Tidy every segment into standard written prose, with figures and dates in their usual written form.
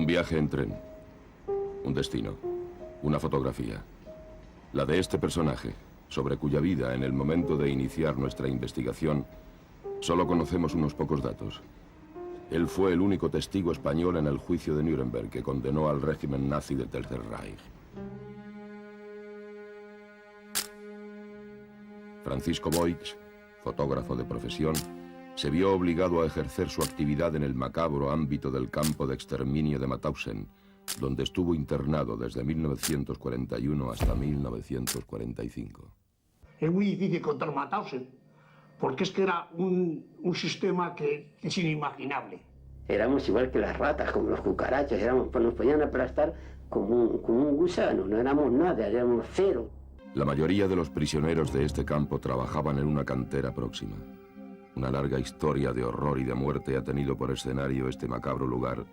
Un viaje en tren. Un destino. Una fotografía. La de este personaje, sobre cuya vida en el momento de iniciar nuestra investigación solo conocemos unos pocos datos. Él fue el único testigo español en el juicio de Nuremberg que condenó al régimen nazi del Tercer Reich. Francisco Boix, fotógrafo de profesión, se vio obligado a ejercer su actividad en el macabro ámbito del campo de exterminio de Mauthausen, donde estuvo internado desde 1941 hasta 1945. Es muy difícil contar Mauthausen, porque es que era un sistema que es inimaginable. Éramos igual que las ratas, como los cucarachas, nos podían aplastar como un gusano, no éramos nada, éramos cero. La mayoría de los prisioneros de este campo trabajaban en una cantera próxima. Una larga historia de horror y de muerte ha tenido por escenario este macabro lugar,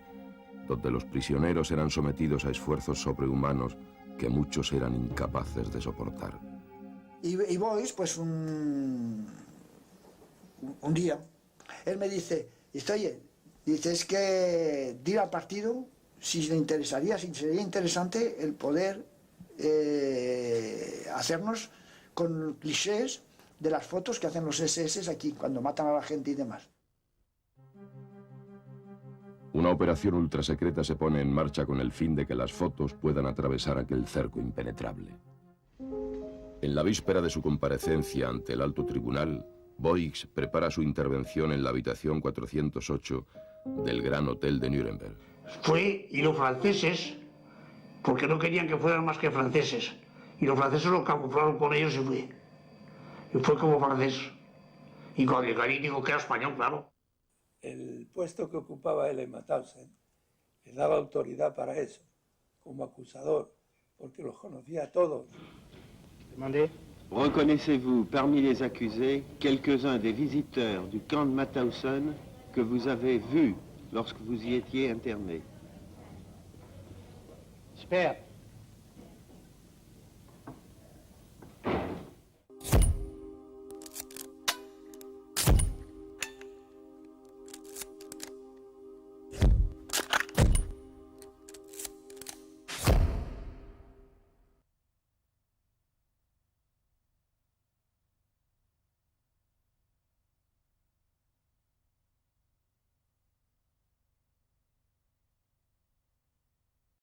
donde los prisioneros eran sometidos a esfuerzos sobrehumanos que muchos eran incapaces de soportar. Y Boix, pues un día, él me dice, oye, es que de ir al partido, si sería interesante el poder hacernos con clichés de las fotos que hacen los SS aquí, cuando matan a la gente y demás. Una operación ultrasecreta se pone en marcha con el fin de que las fotos puedan atravesar aquel cerco impenetrable. En la víspera de su comparecencia ante el alto tribunal, Boix prepara su intervención en la habitación 408 del Gran Hotel de Nuremberg. Y los franceses, porque no querían que fueran más que franceses, y los franceses lo camuflaron con ellos y fue como francés. Y cuando Garín dijo que era español, claro. El puesto que ocupaba él en Mauthausen le daba autoridad para eso, como acusador, porque los conocía a todos. Demandé. Reconnaissez-vous parmi les accusés quelques-uns des visiteurs du camp de Mauthausen que vous avez vus lorsque vous y étiez interné? Espera.